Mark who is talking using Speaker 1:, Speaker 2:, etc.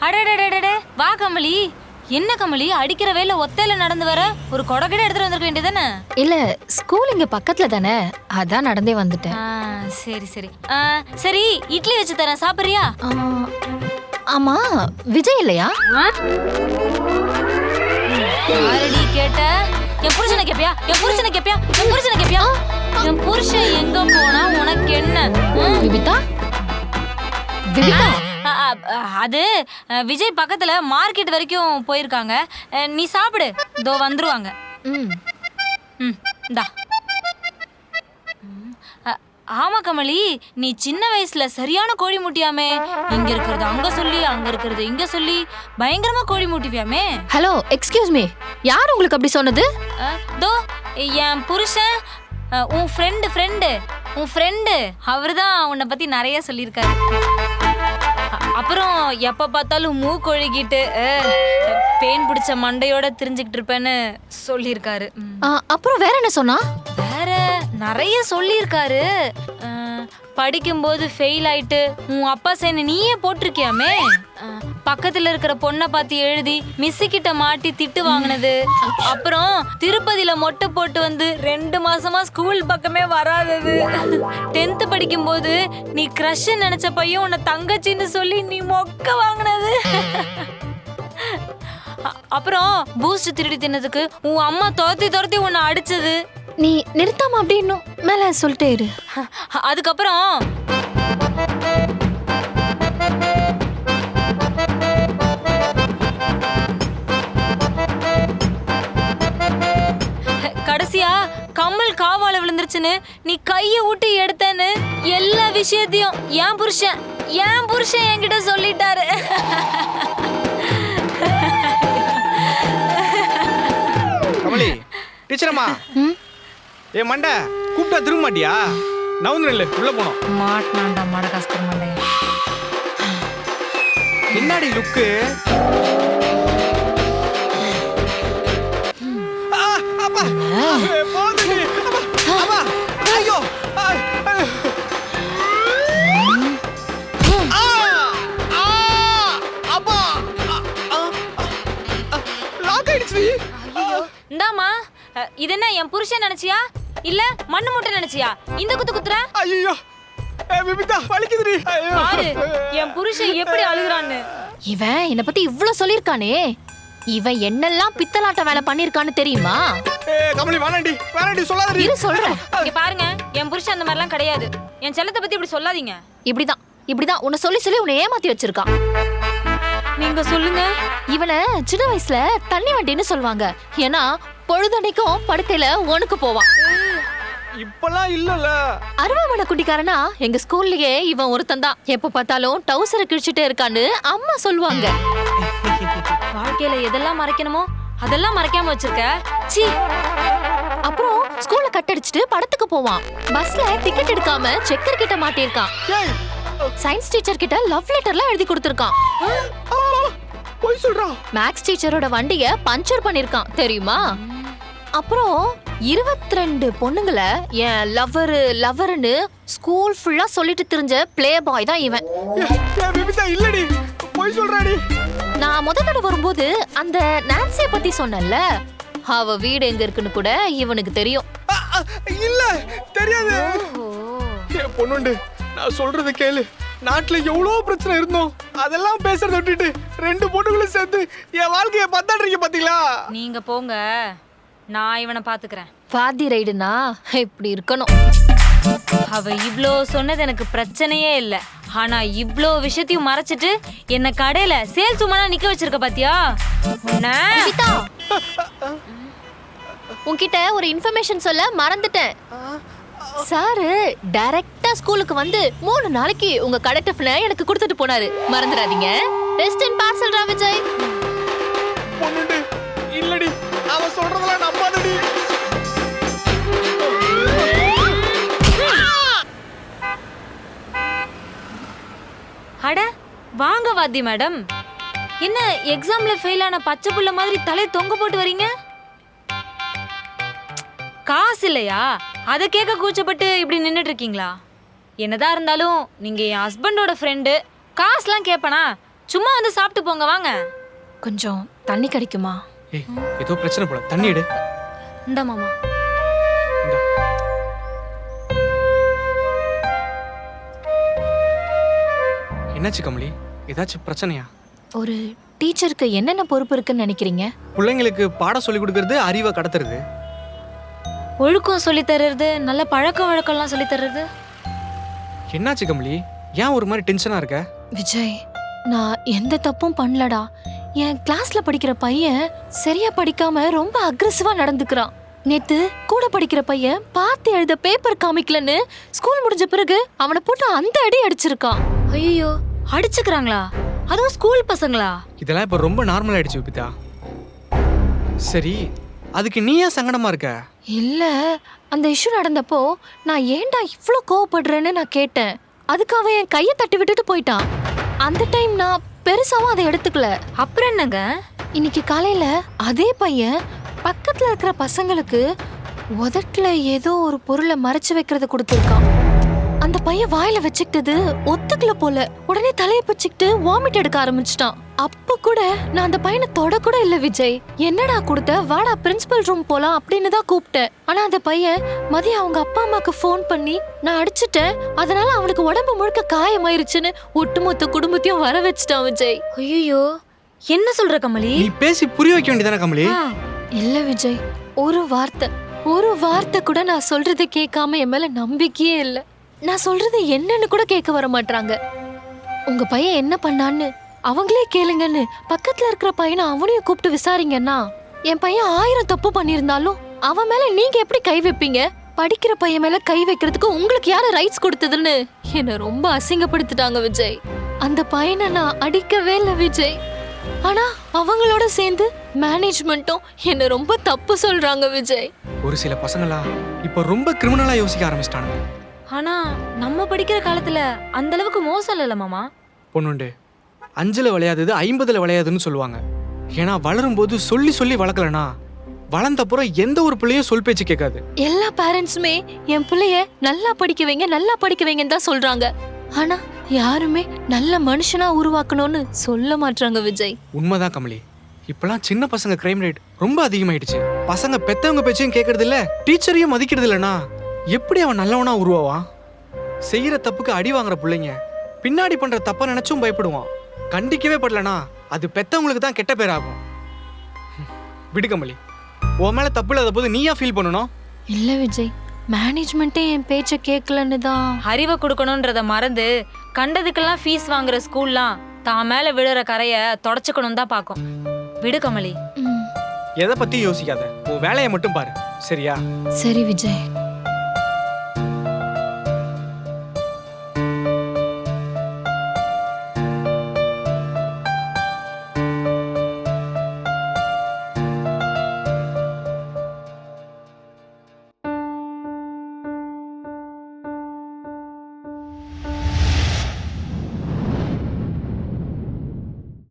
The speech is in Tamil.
Speaker 1: அடடடடடே, வா கமலி. என்ன கமலி, அடிக்கிற வேலை ஒத்தையில நடந்து வர? ஒரு கொடக்கடை எடுத்துட்டு வந்திருக்க வேண்டியதானே?
Speaker 2: இல்ல, ஸ்கூல் இங்க பக்கத்துல தானே, அதான் நடந்தே வந்துட்டேன்.
Speaker 1: சரி சரி. சரி, இட்லி வச்சு தரேன், சாப்பிடுறியா?
Speaker 2: ஆமா, விஜய் இல்லையா?
Speaker 1: யாரடி கேட்ட? என் புருஷனை கேப்பியா? என் புருஷனை கேப்பியா? என் புருஷனை கேப்பியா? என் புருஷன் எங்க போனா உனக்கு என்ன?
Speaker 2: விபிதா, விபிதா,
Speaker 1: அது விஜய் பக்கத்துல மார்க்கெட் வரைக்கும் போயிருக்காங்க. நீ சாப்பிடு, இதோ வந்துருவாங்க. இந்தா. ஆமா கமலி, நீ சின்ன வயசுல சரியான கோழி முட்டியாமே. இங்க இருக்கிறது அங்க சொல்லி, அங்க இருக்கிறது இங்க சொல்லி பயங்கரமா கோழி முட்டிவியாமே.
Speaker 2: ஹலோ, எக்ஸ்கியூஸ் மீ, யார் உங்களுக்கு அப்படி சொன்னது?
Speaker 1: தோ என் புருஷன், உன் ஃப்ரெண்டு அவர்தான் உன்னை பத்தி நிறைய சொல்லியிருக்காரு. அப்புறம் எப்ப பார்த்தாலும் மூக்கொழுகிட்டு பேன் பிடிச்ச மண்டையோட திரிஞ்சுக்கிட்டு இருப்பேன்னு சொல்லியிருக்காரு.
Speaker 2: அப்புறம் வேற என்ன சொன்னா?
Speaker 1: வேற நிறைய சொல்லியிருக்காரு. படிக்கும்போது ஃபெயில் ஆயிட்டு உன் அப்பா சைன் நீயே போட்டிருக்கியாமே. பக்கத்துல இருக்கிற பொண்ணை பார்த்து எழுதி மிஸ்ஸு கிட்ட மாட்டி திட்டு வாங்கினது. அப்புறம் திருப்பதியில மொட்டை போட்டு வந்து 2 மாசமா ஸ்கூல் பக்கமே வராதது. 10th படிக்கும்போது நீ கிரஷ் நினைச்ச பையன் உன்னை தங்கச்சின்னு சொல்லி நீ மொக்க வாங்கினது. அப்புறம் பூஸ்ட் திருடி தின்னதுக்கு உன் அம்மா துரத்தி உன்னை அடிச்சது.
Speaker 2: நீ நிறுத்தாம அப்படி இன்னும் மேல சொல்லிட்டே இரு.
Speaker 1: அதுக்கப்புறம் கடைசியா கம்மல் காவால விழுந்துருச்சுன்னு நீ கைய ஊட்டி எடுத்தேன்னு எல்லா விஷயத்தையும் என் புருஷன் என்கிட்ட சொல்லிட்டாரு.
Speaker 3: கமலி, டீச்சரம்மா, ஏ மண்டை கூப்பிட்டா திரும்ப மாட்டியா? நவுந்து நில்லு, உள்ள போனோம்.
Speaker 1: மாட்டனாண்டா மடகாஸ்கர் மண்டைய.
Speaker 3: என்னடி லுக்கு? அப்பா போதுடி. அப்பா ஐயோ, அப்பா லாக் ஆயிடுச்சு.
Speaker 1: இந்தாமா, இது என்ன என் புருஷன் நினைச்சியா இல்ல மண்ணு மூட்டை நினைச்சியா? இந்த குத்துற.
Speaker 3: ஐயோ விபிதா, வலிக்குதுடி.
Speaker 1: பாரு என் புருஷன் எப்படி அழுகுறான்னு.
Speaker 2: இவன் என்ன பத்தி இவ்ளோ சொல்லிருக்கானே, இவன் என்னெல்லாம் பித்தலாட்ட வேலை பண்ணிருக்கான்னு தெரியுமா?
Speaker 3: கமலி வேணாண்டி சொல்லாதடி.
Speaker 2: இரு சொல்றேன்.
Speaker 1: இங்க பாருங்க, என் புருஷன் அந்த மாதிரிலாம் கிடையாது. என் செல்லத்தை பத்தி இப்படி சொல்லாதீங்க.
Speaker 2: இப்படிதான் உன்னை சொல்லி உன்னை ஏமாத்தி வச்சிருக்கான்.
Speaker 1: நீங்க சொல்லுங்க.
Speaker 2: இவனை சின்ன வயசுல தண்ணி வண்டின்னு சொல்லுவாங்க. ஏன்னா பொழுதனைக்கும் படுக்கையில ஒணுக்கு போவான்.
Speaker 3: இப்பெல்லாம் இல்லல.
Speaker 2: அருவாமனை குட்டிக்காரனா எங்க ஸ்கூல்லயே இவன் ஒருத்தன் தான். எப்ப பார்த்தாலும் டவுசரை கிழிச்சிட்டே இருக்கான்னு அம்மா சொல்லுவாங்க.
Speaker 1: வாழ்க்கையில எதெல்லாம் மறைக்கணுமோ அதெல்லாம் மறைக்காம வச்சிருக்க. சீ.
Speaker 2: அப்புறம் ஸ்கூல்ல கட் அடிச்சிட்டு படத்துக்கு போவான். பஸ்ல டிக்கெட் எடுக்காம செக்கர் கிட்ட மாட்டிருக்கான். சயின்ஸ் டீச்சர் கிட்ட லவ் லெட்டர்லாம் எழுதி கொடுத்திருக்கான்.
Speaker 3: போய் சொல்றான்.
Speaker 2: மேக்ஸ் டீச்சரோட வண்டிய பஞ்சர் பண்ணிருக்கான் தெரியுமா? அப்புறம் 22 பொண்ணுங்களை என் லவ்வர்னு ஸ்கூல் ஃபுல்லா சொல்லிட்டு திரிஞ்ச பிளே பாய் தான் இவன்.
Speaker 3: இல்லடி, போய் சொல்றாடி.
Speaker 2: நான் முதல்ல வரும்போது அந்த நான்சியை பத்தி சொன்னேன்ல, அவ வீடு எங்க இருக்குன்னு கூட இவனுக்கு தெரியும்.
Speaker 3: இல்ல தெரியாது. பொண்ணுண்டு, நான் சொல்றத கேளு. நாட்டுல எவ்வளவு பிரச்சனை இருந்தோம், அதெல்லாம் பேசுறத விட்டுட்டு 2 பொண்ணுங்களும் சேர்ந்து என் வாழ்க்கைய பத்தாடுறீங்க பாத்தீங்களா?
Speaker 1: நீங்க போங்க, நான் இவனை பாத்துக்கிறேன்.
Speaker 2: பாதி ரைடுனா இப்படி இருக்கணும்.
Speaker 1: அவ இவ்ளோ சொன்னது எனக்கு பிரச்சனையே இல்ல. ஆனா இவ்ளோ விஷயத்தையும் மறைச்சிட்டு என்ன கடையில சேல்ஸ் உமனா நிக்க வச்சிருக்க பாத்தியா?
Speaker 2: உன்கிட்ட ஒரு இன்ஃபர்மேஷன் சொல்ல மறந்துட்டேன். சாரு டைரக்டா ஸ்கூலுக்கு வந்து 3 நாளைக்கு உங்க கடை டிஃபனை எனக்கு கொடுத்துட்டு போனாரு. மறந்துடாதீங்க. ரெஸ்ட் இன் பார்சல் ரா விஜய்.
Speaker 3: பொண்ணுண்டு, இல்லடி, அவ சொல்றதெல்லாம் நம்பாதடி.
Speaker 1: அட வாங்க வாத்தி மேடம். என்ன எக்ஸாம்ல ஃபெயில் ஆன பச்சை புள்ள மாதிரி தலை தொங்க போட்டு வரீங்க? காசு இல்லையா? அதை கேட்க கூச்சப்பட்டு இப்படி நின்றுட்டு இருக்கீங்களா? என்னதான் இருந்தாலும் நீங்க என் ஹஸ்பண்டோட ஃப்ரெண்டு. காசுலாம் கேட்பனா? சும்மா வந்து சாப்பிட்டு போங்க வாங்க.
Speaker 2: கொஞ்சம் தண்ணி கிடைக்குமா?
Speaker 3: ஏய் ஏதோ பிரச்சனை போல, தண்ணி எடு.
Speaker 1: இந்த மாமா.
Speaker 3: இந்தா. என்னாச்சு கமலி, ஏதாச்சும் பிரச்சனையா?
Speaker 2: ஒரு டீச்சருக்கு என்னென்ன பொறுப்பு இருக்குன்னு நினைக்கிறீங்க?
Speaker 3: பிள்ளைங்களுக்கு பாடம் சொல்லி கொடுக்கறது, அறிவை கடத்துறது.
Speaker 1: ஒழுக்கம் சொல்லி தர்றது, நல்ல பழக்க வழக்கம்லாம் சொல்லி தர்றது.
Speaker 3: என்னாச்சு கமலி, ஏன் ஒரு மாதிரி டென்ஷனா இருக்க?
Speaker 2: விஜய், நான் எந்த தப்பும் பண்ணலடா. என் கிளாஸ்ல படிக்கிற பையன் சரியா படிக்காம ரொம்ப அக்ரெசிவா நடந்துக்கிறான். நேத்து கூட படிக்கிற பையன் பார்த்து எழுத பேப்பர் காமிக்கலன்னு ஸ்கூல் முடிஞ்ச பிறகு அவனை போட்டு அந்த அடி அடிச்சிருக்கான்.
Speaker 1: ஐயோ, அடிச்சுக்கிறாங்களா? அதுவும் ஸ்கூல் பசங்களா?
Speaker 3: இதெல்லாம் இப்ப ரொம்ப நார்மல் ஆயிடுச்சு விபிதா. சரி, அதுக்கு நீ ஏன் சங்கடமா இருக்க?
Speaker 2: இல்ல, அந்த இஷ்யூ நடந்தப்போ நான் ஏன்டா இவ்ளோ கோவப்படுறேன்னு நான் கேட்டேன். அதுக்கு அவன் என் கையை தட்டி விட்டுட்டு போயிட்டான். அந்த டைம் நான் பெருசாவும் அதை எடுத்துக்கல.
Speaker 1: அப்புறம் என்னங்க?
Speaker 2: இன்னைக்கு காலையில அதே பையன் பக்கத்துல இருக்கிற பசங்களுக்கு உதட்டுல ஏதோ ஒரு பொருளை மறைச்சு வைக்கிறத கொடுத்துருக்கான். அந்த பையன் வாயில வச்சுக்கிட்டது ஒத்துக்கல போல. உடனே தலையை பிச்சுக்கிட்டு வாமிட் எடுக்க ஆரம்பிச்சிட்டான். அப்ப கூட நான் அந்த பையனை தொட கூட இல்ல விஜய். என்னடா கொடுத்த, வாடா பிரின்சிபல் ரூம் போலாம் அப்படின்னு தான் கூப்பிட்டேன். ஆனா அந்த பையன் மதியம் அவங்க அப்பா அம்மாக்கு ஃபோன் பண்ணி நான் அடிச்சுட்டேன், அதனால அவனுக்கு உடம்பு முழுக்க காயமாயிருச்சுன்னு ஒட்டுமொத்த குடும்பத்தையும் வர வச்சுட்டான் விஜய்.
Speaker 1: ஐயோ, என்ன சொல்ற கமலி?
Speaker 3: நீ பேசி புரிய வைக்க வேண்டியதானே கமலி?
Speaker 2: இல்ல விஜய், ஒரு வார்த்தை கூட நான் சொல்றதை கேட்காம என் மேல நம்பிக்கையே இல்ல. நான் சொல்றது என்னன்னு கூட கேட்க வர மாட்டாங்க. உங்க பையன் என்ன பண்ணான்னு அவங்களே கேளுங்கன்னு பக்கத்துல இருக்கிற பையனை அவனையும் கூப்பிட்டு விசாரிங்கன்னா, என் பையன் 1000 தப்பு பண்ணிருந்தாலும் அவன் மேல நீங்க எப்படி கை வைப்பீங்க? படிக்கிற பையன் மேல கை வைக்கிறதுக்கு உங்களுக்கு யாரு ரைட்ஸ் கொடுத்ததுன்னு என்ன ரொம்ப அசிங்கப்படுத்திட்டாங்க விஜய். அந்த பையனை நான் அடிக்கவே இல்லை விஜய். ஆனா அவங்களோட சேர்ந்து மேனேஜ்மெண்ட்டும் என்ன ரொம்ப தப்பு சொல்றாங்க விஜய்.
Speaker 3: ஒரு சில பசங்களா இப்ப ரொம்ப கிரிமினலா யோசிக்க ஆரம்பிச்சிட்டானுங்க.
Speaker 1: ஆனா நம்ம படிக்கிற காலத்துல அந்த அளவுக்கு மோசம் இல்ல மாமா.
Speaker 3: பொண்ணுண்டு 5ல விளையாதது 50ல விளையாதுன்னு சொல்லுவாங்க. ஏன்னா வளரும் போது சொல்லி சொல்லி வளர்க்கலனா வளர்ந்தப்புறம் எந்த ஒரு பிள்ளையும் சொல் பேச்சு கேட்காது.
Speaker 2: எல்லா பேரண்ட்ஸுமே என் பிள்ளைய நல்லா படிக்க வைங்கன்னு தான் சொல்றாங்க. ஆனா யாருமே நல்ல மனுஷனா உருவாக்கணும்னு சொல்ல மாட்டாங்க விஜய்.
Speaker 3: உண்மைதான் கமலி, இப்பெல்லாம் சின்ன பசங்க கிரைம் ரேட் ரொம்ப அதிகமாயிடுச்சு. பசங்க பெத்தவங்க பேச்சையும் கேட்கறது இல்ல, டீச்சரையும் மதிக்கிறது இல்லனா எப்படி அவன் நல்லவனா உருவாவான்? செய்யற தப்புக்கு அடி வாங்குற பிள்ளைங்க பின்னாடி பண்ற தப்ப நினைச்சும் பயப்படுவான். கண்டிக்கவே படலனா அது பெத்தவங்களுக்கு தான் கெட்ட பேர் ஆகும். விடு கமலி, உன் மேல தப்பு இல்லாத போது நீயா ஃபீல் பண்ணணும்?
Speaker 2: இல்ல விஜய், மேனேஜ்மெண்ட்டே என் பேச்ச கேட்கலன்னு தான்.
Speaker 1: அறிவை கொடுக்கணும்ன்றத மறந்து கண்டதுக்கெல்லாம் ஃபீஸ் வாங்குற ஸ்கூல்லாம் தான் மேல விழுற கரைய தொடச்சுக்கணும் தான் பாக்கும். விடு கமலி.
Speaker 3: எதை பத்தி யோசிக்காத, உன் வேலையை மட்டும் பாரு, சரியா?
Speaker 2: சரி விஜய்.